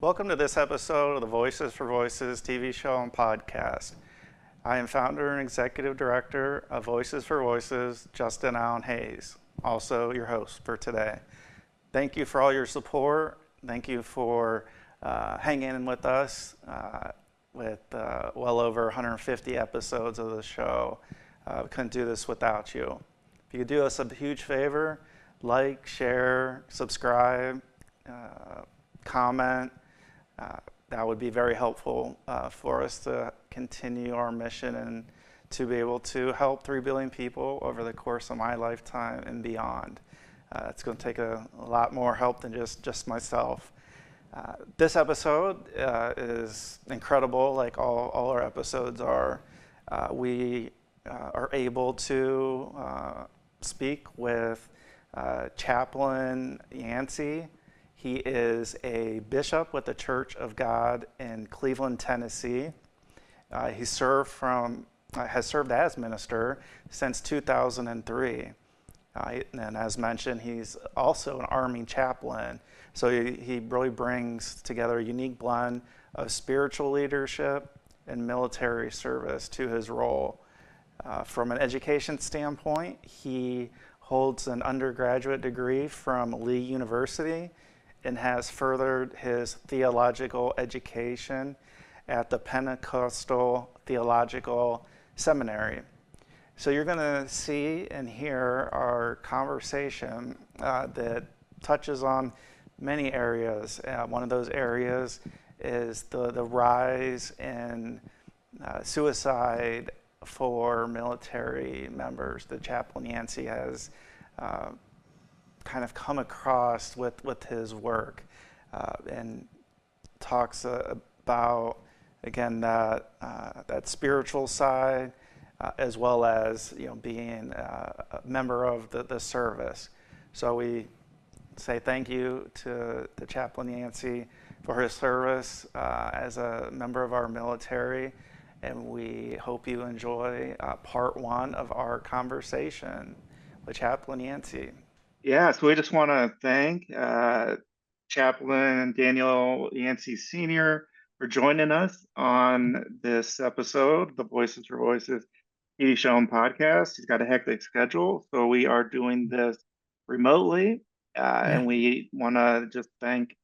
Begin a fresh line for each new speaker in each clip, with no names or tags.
Welcome to this episode of the Voices for Voices TV show and podcast. I am founder and executive director of Voices for Voices, Justin Allen Hayes, also your host for today. Thank you for all your support. Thank you for hanging in with us with well over 150 episodes of the show. We couldn't do this without you. If you could do us a huge favor, like, share, subscribe, comment. That would be very helpful for us to continue our mission and to be able to help 3 billion people over the course of my lifetime and beyond. It's going to take a lot more help than just myself. This episode is incredible, like all our episodes are. We are able to speak with Chaplain Yancey. He is a bishop with the Church of God in Cleveland, Tennessee. He has served as minister since 2003. And as mentioned, he's also an Army Chaplain. So he really brings together a unique blend of spiritual leadership and military service to his role. From an education standpoint, he holds an undergraduate degree from Lee University and has furthered his theological education at the Pentecostal Theological Seminary. So you're going to see and hear our conversation that touches on many areas. One of those areas is the rise in suicide for military members that Chaplain Yancey has kind of come across with his work, and talks about, again, that spiritual side, as well as being a member of the service. So we say thank you to Chaplain Yancey for his service as a member of our military, and we hope you enjoy part one of our conversation with Chaplain Yancey. Yeah, so we just want to thank Chaplain Daniel Yancey Sr. for joining us on this episode, the Voices for Voices TV show and podcast. He's got a hectic schedule, so we are doing this remotely, and we want to just thank,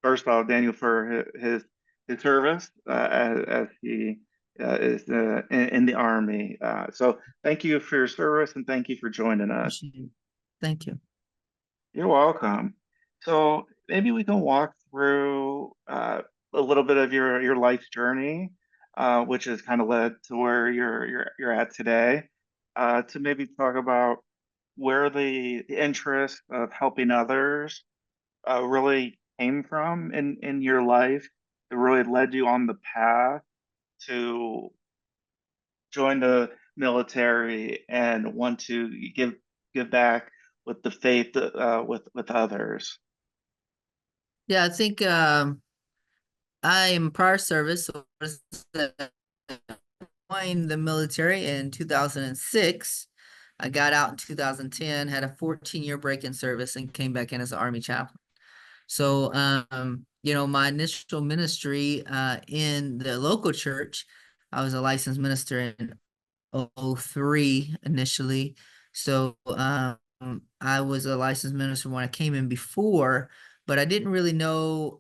first of all, Daniel for his service as he is in the Army. So thank you for your service, and thank you for joining us.
Thank you.
You're welcome. So maybe we can walk through a little bit of your life's journey, which has kind of led to where you're at today, to maybe talk about where the interest of helping others really came from in your life that really led you on the path to join the military and want to give back with the faith with others.
Yeah, I think I am prior service. So I joined the military in 2006. I got out in 2010, had a 14-year break in service, and came back in as an Army chaplain. So, my initial ministry in the local church, I was a licensed minister in 2003 initially. So I was a licensed minister when I came in before, but I didn't really know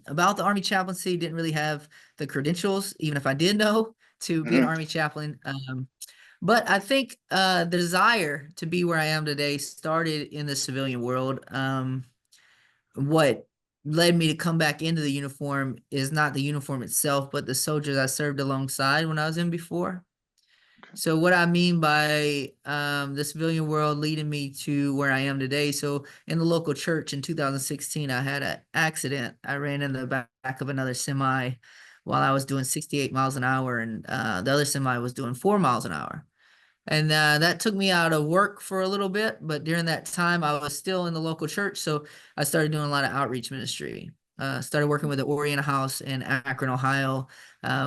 about the Army chaplaincy, didn't really have the credentials, even if I did know, to be an Army chaplain. But I think the desire to be where I am today started in the civilian world. What led me to come back into the uniform is not the uniform itself, but the soldiers I served alongside when I was in before. So what I mean by the civilian world leading me to where I am today. So in the local church in 2016, I had an accident. I ran in the back of another semi while I was doing 68 miles an hour, and the other semi was doing 4 miles an hour. And that took me out of work for a little bit, but during that time, I was still in the local church, so I started doing a lot of outreach ministry. Started working with the Oriental House in Akron, Ohio.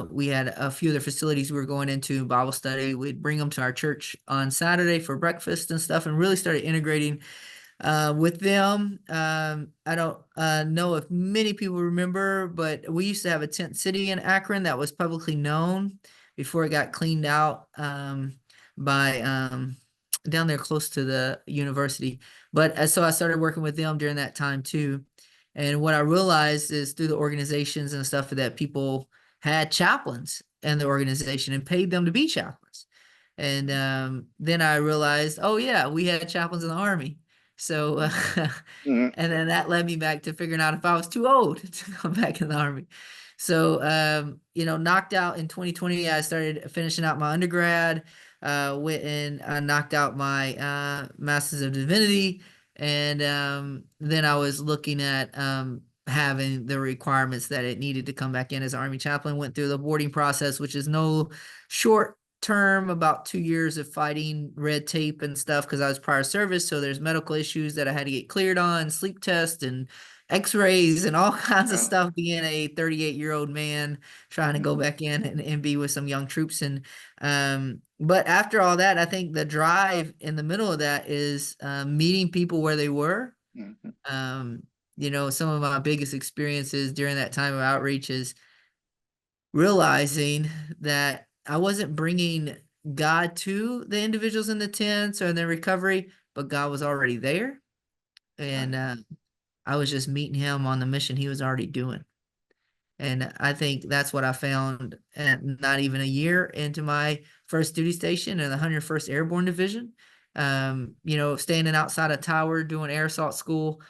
We had a few other facilities we were going into Bible study. We'd bring them to our church on Saturday for breakfast and stuff, and really started integrating With them, I don't know if many people remember, but we used to have a tent city in Akron that was publicly known before it got cleaned out by down there close to the university. But so I started working with them during that time too. And what I realized is through the organizations and stuff that people had chaplains in the organization and paid them to be chaplains. And then I realized, oh yeah, we had chaplains in the Army. So,
Mhm.
and then that led me back to figuring out if I was too old to come back in the Army. So, knocked out in 2020, I started finishing out my undergrad, went and knocked out my Master's of Divinity. And then I was looking at having the requirements that it needed to come back in as Army chaplain, went through the boarding process, which is no short term, about 2 years of fighting red tape and stuff because I was prior service. So there's medical issues that I had to get cleared on, sleep tests and x-rays and all kinds of
Yeah.
stuff, being a 38-year-old man trying to go
Mhm.
back in and be with some young troops. And but after all that, I think the drive in the middle of that is meeting people where they were.
Mhm.
um, some of my biggest experiences during that time of outreach is realizing that I wasn't bringing God to the individuals in the tents or in their recovery, but God was already there.
Yeah.
And I was just meeting him on the mission he was already doing. And I think that's what I found at not even a year into my first duty station in the 101st Airborne Division. Standing outside a tower doing air assault school,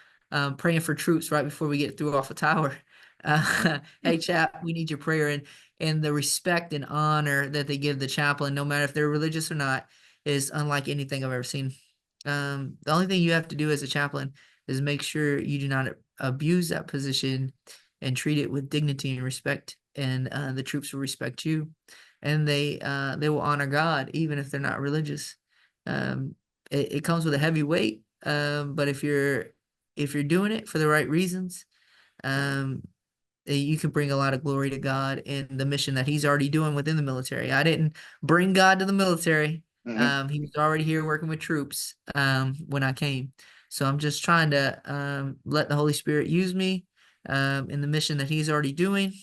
praying for troops right before we get through off a tower. Hey, chap, we need your prayer. And the respect and honor that they give the chaplain, no matter if they're religious or not, is unlike anything I've ever seen. The only thing you have to do as a chaplain is make sure you do not abuse that position and treat it with dignity and respect, and the troops will respect you, and they will honor God even if they're not religious. It comes with a heavy weight, but if you're doing it for the right reasons, um, you can bring a lot of glory to God in the mission that He's already doing within the military. I didn't bring God to the military.
Mhm.
He was already here working with troops when I came. So I'm just trying to let the Holy Spirit use me in the mission that He's already doing,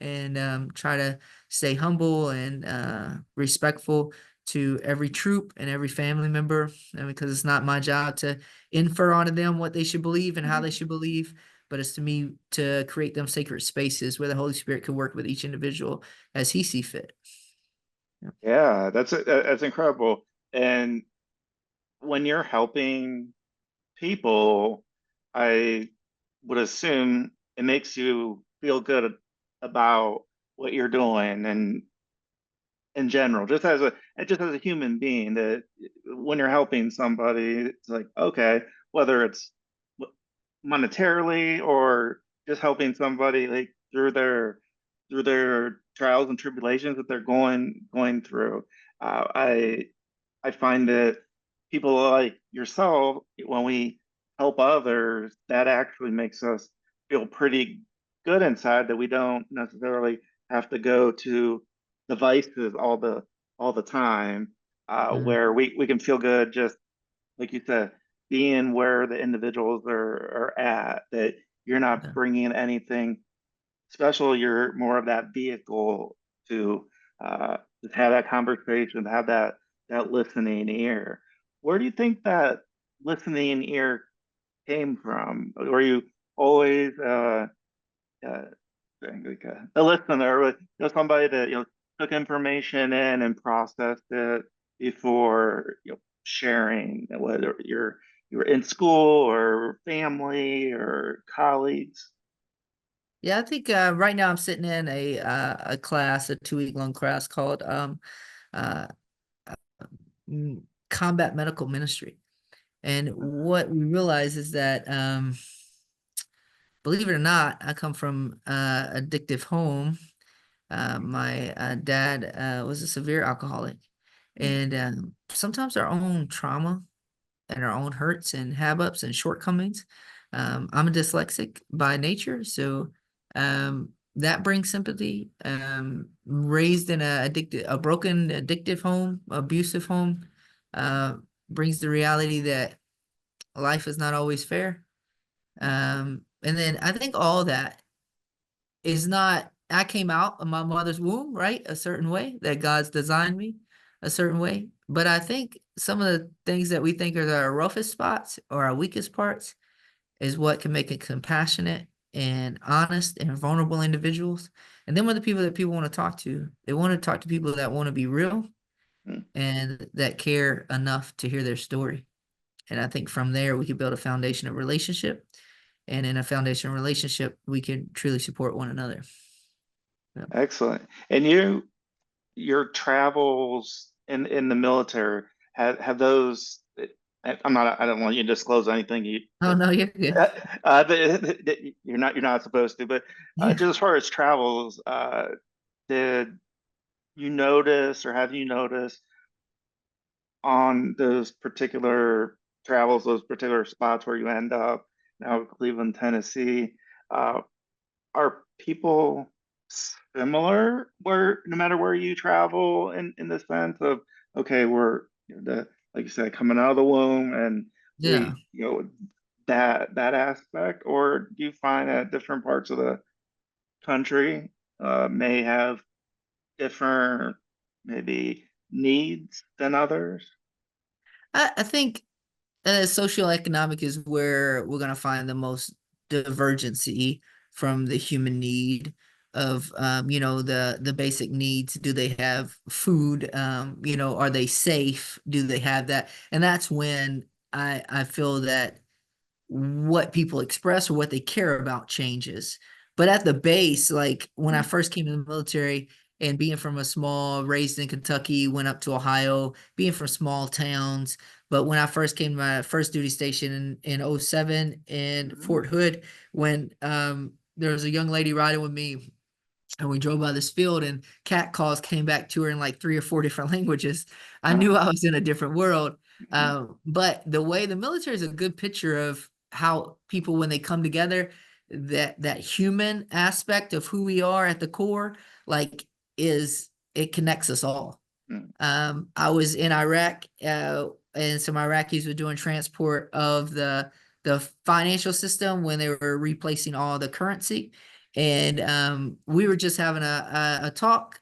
and try to stay humble and respectful to every troop and every family member, because it's not my job to infer onto them what they should believe and how they
Mhm.
should believe, but it's to me to create them sacred spaces where the Holy Spirit can work with each individual as He see fit. Yeah.
Yeah, that's incredible. And when you're helping people, I would assume it makes you feel good about what you're doing and in general, just as a human being, that when you're helping somebody, it's like, okay, whether it's monetarily or just helping somebody like through their trials and tribulations that they're going through. I find that people like yourself, when we help others, that actually makes us feel pretty good inside, that we don't necessarily have to go to the vices all the time,
Mhm.
where we can feel good just like you said, being where the individuals are at, that you're not
Yeah.
bringing anything special. You're more of that vehicle to just have that conversation, have that listening ear. Where do you think that listening ear came from? Were you always uh, like a listener, with somebody that took information in and processed it before sharing, whether you're in school or family or colleagues?
Yeah, I think right now I'm sitting in a class, a 2 week long class called uh, combat medical ministry. And what we realize is that, believe it or not, I come from addictive home. My dad was a severe alcoholic, and sometimes our own trauma and our own hurts and hang-ups and shortcomings. I'm a dyslexic by nature, so that brings sympathy. Raised in a broken, addictive home, abusive home, uh, brings the reality that life is not always fair. And then I think all that is not, I came out of my mother's womb, right? A certain way that God's designed me a certain way. But I think some of the things that we think are our roughest spots or our weakest parts is what can make it compassionate and honest and vulnerable individuals. And then we're the people that people want to talk to. They want to talk to people that want to be real
Mm.
and that care enough to hear their story. And I think from there we can build a foundation of relationship. And in a foundation of relationship, we can truly support one another. Yeah.
Excellent. And your travels in the military, have those, I don't want you to disclose anything
Oh no, you're good.
you're not supposed to, but
Yeah.
just as far as travels, did you notice, or have you noticed on those particular travels, those particular spots where you end up now, Cleveland, Tennessee, uh, are people similar where no matter where you travel, in the sense of, okay, we're, the, like you said, coming out of the womb, and
Yeah.
we, that aspect, or do you find that different parts of the country may have different, maybe, needs than others?
I think socioeconomic is where we're going to find the most divergency from the human need of the basic needs. Do they have food? Are they safe? Do they have that? And that's when I feel that what people express or what they care about changes. But at the base, like when I
Mm,
first came to the military and being from a small, raised in Kentucky, went up to Ohio, being from small towns. But when I first came to my first duty station in '07 in
mhm,
Fort Hood, when there was a young lady riding with me and we drove by this field and cat calls came back to her in like 3 or 4 different languages. I knew I was in a different world.
mhm,
But the way the military is a good picture of how people, when they come together, that human aspect of who we are at the core, like is it connects us all.
mm,
I was in Iraq, and some Iraqis were doing transport of the financial system when they were replacing all the currency. And we were just having a talk.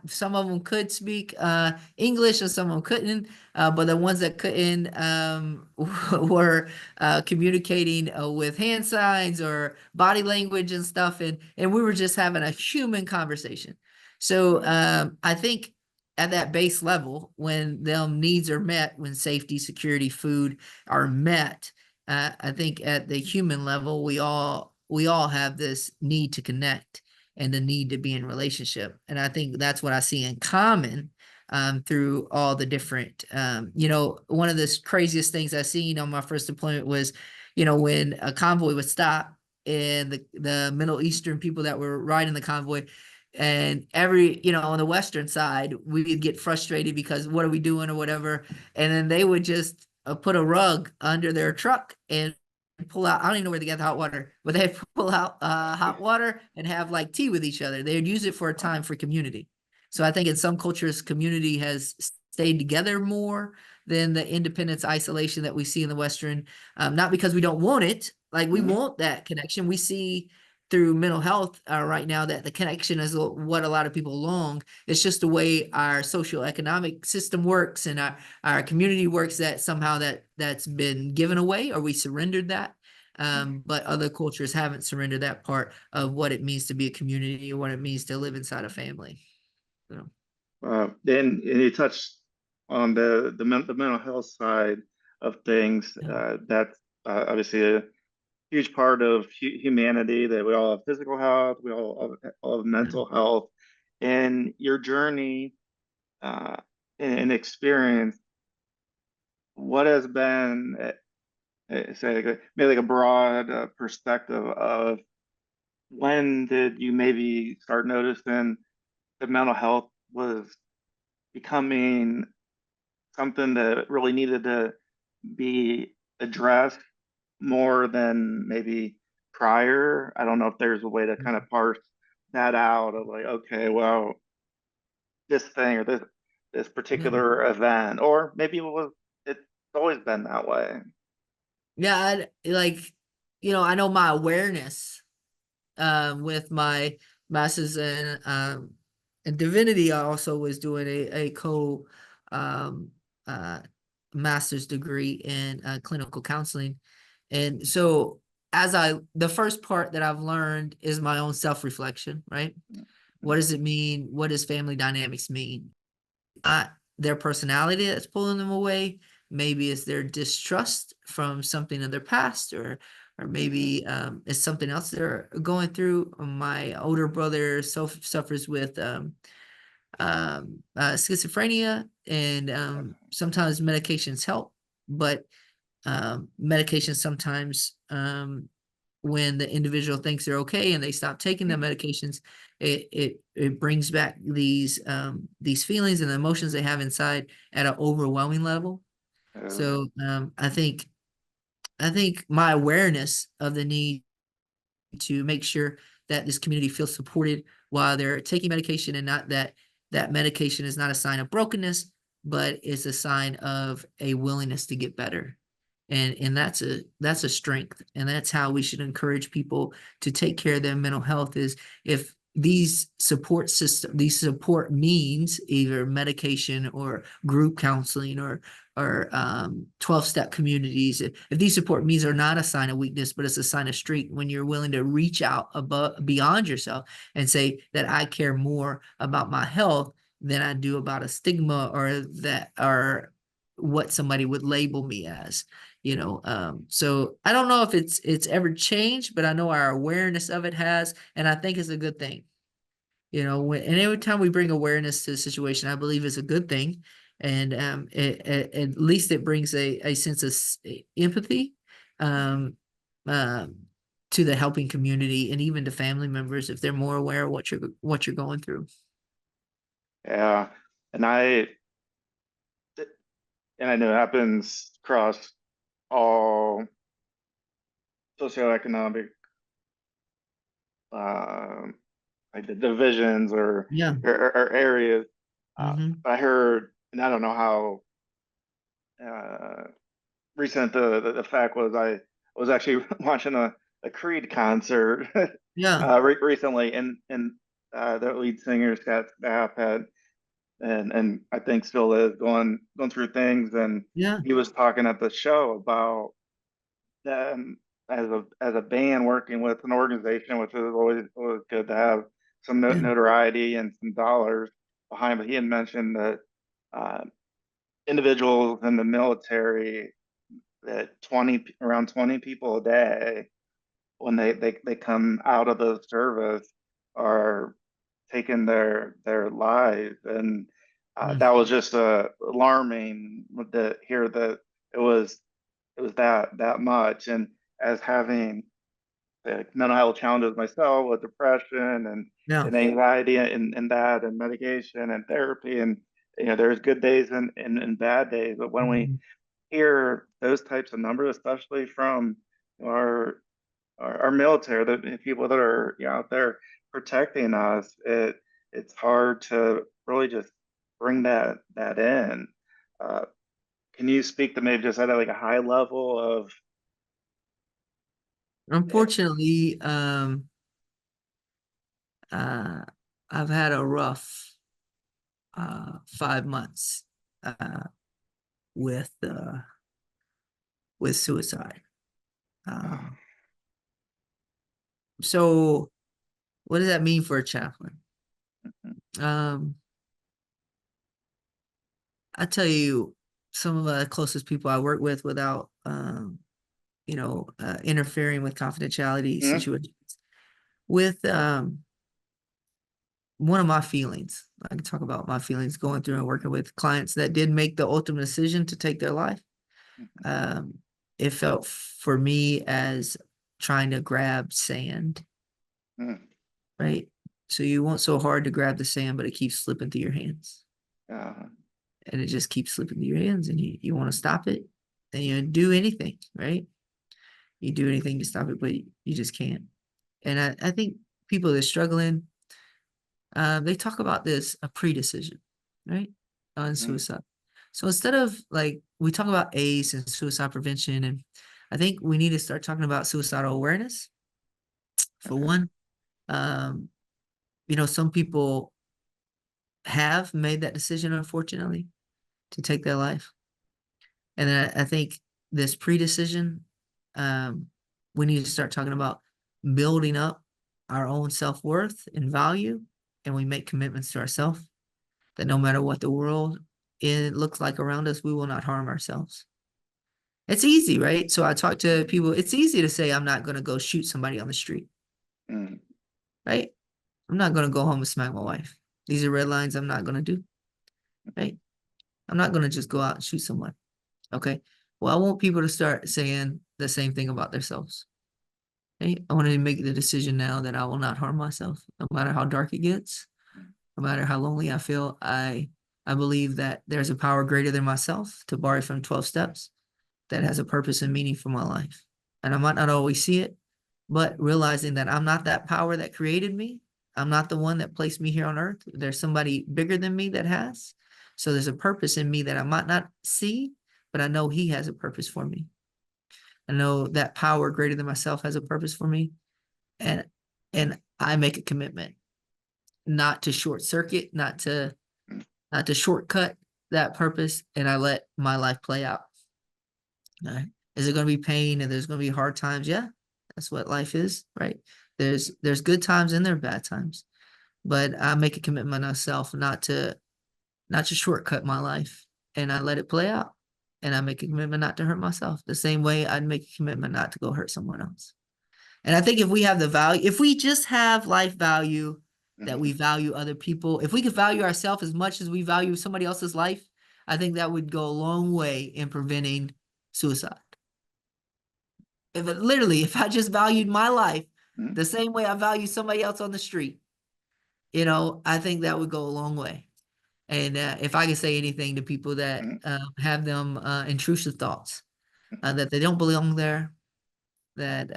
Some of them could speak English and some of them couldn't. But the ones that couldn't were communicating with hand signs or body language and stuff. And we were just having a human conversation. So
mm,
I think at that base level, when them needs are met, when safety, security, food are met, I think at the human level, we all have this need to connect and the need to be in relationship, and I think that's what I see in common through all the different. One of the craziest things I seen on my first deployment was, when a convoy would stop and the Middle Eastern people that were riding the convoy and on the western side we'd get frustrated because what are we doing or whatever, and then they would just put a rug under their truck and pull out, I don't even know where they get the hot water, but they'd pull out hot water and have like tea with each other. They'd use it for a time for community. So I think in some cultures community has stayed together more than the independence isolation that we see in the western. Not because we don't want it, like we
mhm,
want that connection. We see through mental health right now that the connection is what a lot of people long. It's just the way our social economic system works and our community works, that somehow that's been given away or we surrendered that. But other cultures haven't surrendered that part of what it means to be a community or what it means to live inside a family. So,
Then you touched on the mental health side of things.
yeah.
That's obviously a huge part of humanity, that we all have physical health, we all have
Yeah.
mental health. In your journey uh, and experience, what has been, say, like maybe like a broad perspective of when did you maybe start noticing that mental health was becoming something that really needed to be addressed more than maybe prior? I don't know if there's a way to kind of parse that out of, like, okay, well, this thing, or this
Yeah.
particular event, or maybe it's always been that way.
Yeah, like, I know my awareness with my master's in divinity. I also was doing a co um, uh, master's degree in clinical counseling. And so the first part that I've learned is my own self-reflection, right? What does it mean? What does family dynamics mean? Not their personality that's pulling them away. Maybe it's their distrust from something in their past, or
Mm-hmm.
maybe it's something else they're going through. My older brother suffers with schizophrenia, and sometimes medications help, but medications sometimes, when the individual thinks they're okay and they stop taking the medications, it brings back these feelings and the emotions they have inside at an overwhelming level.
Oh,
So I think my awareness of the need to make sure that this community feels supported while they're taking medication, and not that medication is not a sign of brokenness, but it's a sign of a willingness to get better. And that's a strength, and that's how we should encourage people to take care of their mental health. Is if these support means either medication or group counseling or 12-step communities. If these support means are not a sign of weakness, but it's a sign of strength, when you're willing to reach out above beyond yourself and say that I care more about my health than I do about a stigma, or what somebody would label me as. So I don't know if it's ever changed, but I know our awareness of it has, and I think it's a good thing. And every time we bring awareness to the situation, I believe it's a good thing. And at least it brings a sense of empathy, um, um, to the helping community, and even to family members, if they're more aware of what you're going through.
yeah. And I and I know it happens across all socioeconomic um, like the divisions
Yeah.
or areas.
Mm-hmm.
I heard, and I don't know how uh, recent the fact was. I was actually watching a Creed concert
Yeah.
recently, and their lead singer Scott Stapp had and I think still is going through things, and
Yeah.
he was talking at the show about them as a band working with an organization, which is always good to have some
Yeah.
notoriety and some dollars behind. But he had mentioned that uh, individuals in the military, that 20 around 20 people a day when they come out of the service are taking their lives, and
Mm.
that was just alarming to hear that it was that much. And as having mental health challenges myself with depression
Yeah.
and anxiety and that and medication and therapy, and there's good days and bad days, but when we
Mhm.
hear those types of numbers, especially from our our military, the people that are out there protecting us, it's hard to really just bring that in. Uh, can you speak to maybe just at like a high level of it?
Unfortunately, uh, I've had a rough 5 months uh, with uh, with suicide.
Oh,
Um, so, what does that mean for a chaplain? Um, I tell you, some of the closest people I work with, without interfering with confidentiality
mhm,
situations, with one of my feelings. I can talk about my feelings going through and working with clients that did make the ultimate decision to take their life. Um, it felt for me as trying to grab sand,
mhm,
right? So you want so hard to grab the sand, but it keeps slipping through your hands.
uh,
And it just keeps slipping through your hands, and you want to stop it, and you do anything, right? You do anything to stop it, but you just can't. And I think people that are struggling, they talk about this a pre-decision, right? On
mhm,
suicide. So instead of, like, we talk about ACE and suicide prevention, and I think we need to start talking about suicidal awareness. For
Okay.
one, some people have made that decision, unfortunately, to take their life. And then I think this pre-decision, we need to start talking about building up our own self-worth and value, and we make commitments to ourselves that no matter what the world it looks like around us, we will not harm ourselves. It's easy, right? So I talk to people, it's easy to say, I'm not going to go shoot somebody on the street,
Mm.
right? I'm not going to go home and smack my wife. These are red lines I'm not going to do, right? I'm not going to just go out and shoot someone. Okay. Well, I want people to start saying the same thing about themselves. Okay. I want to make the decision now that I will not harm myself, no matter how dark it gets, no matter how lonely I feel. I believe that there's a power greater than myself, to borrow from 12 steps, that has a purpose and meaning for my life. And I might not always see it, but realizing that I'm not that power that created me. I'm not the one that placed me here on earth. There's somebody bigger than me that has. So there's a purpose in me that I might not see, but I know he has a purpose for me. I know that power greater than myself has a purpose for me. And and I make a commitment not to short circuit, not to shortcut that purpose, and I let my life play out. All right. Is it going to be pain and there's going to be hard times? Yeah, that's what life is, right? There's good times and there are bad times, but I make a commitment myself not to shortcut my life, and I let it play out. And I make a commitment not to hurt myself the same way I'd make a commitment not to go hurt someone else. And I think if we have the value, if we just have life value, that we
Mhm.
value other people, if we could value ourselves as much as we value somebody else's life, I think that would go a long way in preventing suicide. If I just valued my life
Mhm.
the same way I value somebody else on the street, I think that would go a long way. And if I could say anything to people that
Mhm.
have them intrusive thoughts, that they don't belong there, that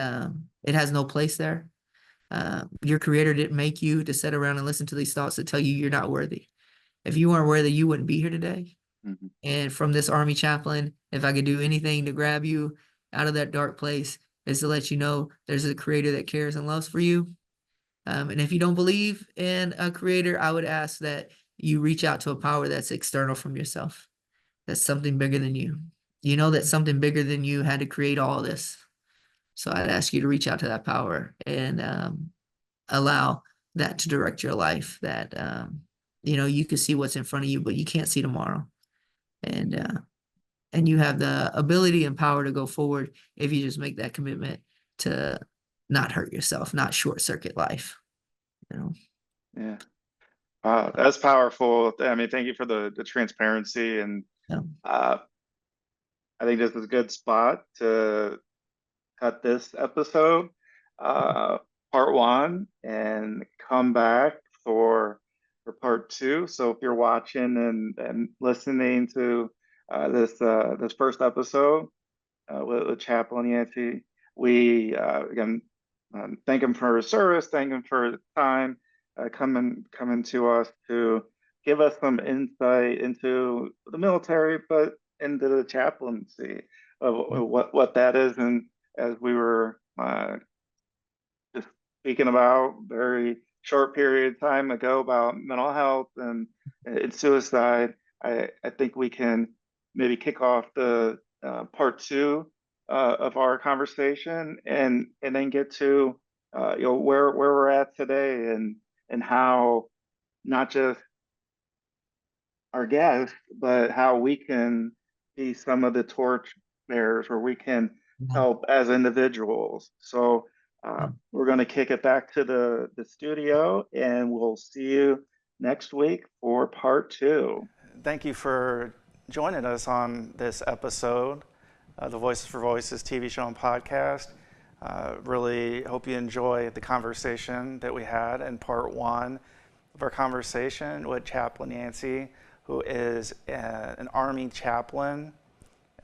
it has no place there. Your creator didn't make you to sit around and listen to these thoughts that tell you you're not worthy. If you weren't worthy, you wouldn't be here today.
Mhm.
And from this Army chaplain, if I could do anything to grab you out of that dark place, is to let you know there's a creator that cares and loves for you. And if you don't believe in a creator, I would ask that you reach out to a power that's external from yourself. That's something bigger than you. You know that something bigger than you had to create all this. So I'd ask you to reach out to that power and allow that to direct your life. That you can see what's in front of you, but you can't see tomorrow. And you have the ability and power to go forward if you just make that commitment to not hurt yourself, not short circuit life. You know.
Yeah. Wow, that's powerful. I mean, thank you for the transparency, and
Yeah.
uh, I think this is a good spot to cut this episode, uh, part one, and come back for part two. So if you're watching and listening to this first episode with Chaplain Yancey, we again thank him for his service, thank him for his time coming to us to give us some insight into the military, but into the chaplaincy of what that is. And as we were just speaking about very short period of time ago about mental health and suicide, I think we can maybe kick off the part two of our conversation and then get to where we're at today and how not just our guests, but how we can be some of the torch bearers where we can
Yeah.
help as individuals. So we're going to kick it back to the studio and we'll see you next week for part two. Thank you for joining us on this episode of the Voices for Voices TV show and podcast. Really hope you enjoy the conversation that we had in part one of our conversation with Chaplain Yancey, who is an Army chaplain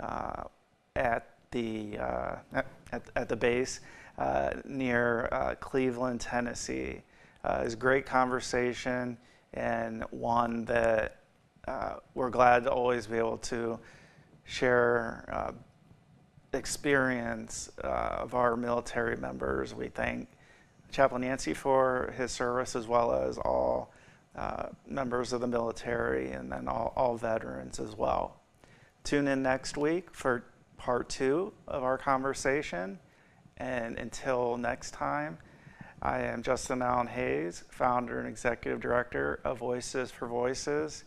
at the base near Cleveland, Tennessee. It was a great conversation and one that we're glad to always be able to share experience of our military members. We thank Chaplain Yancey for his service, as well as all members of the military, and then all veterans as well. Tune in next week for part 2 of our conversation. And until next time, I am Justin Allen Hayes, founder and executive director of Voices for Voices.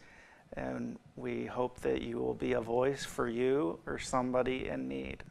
And we hope that you will be a voice for you or somebody in need.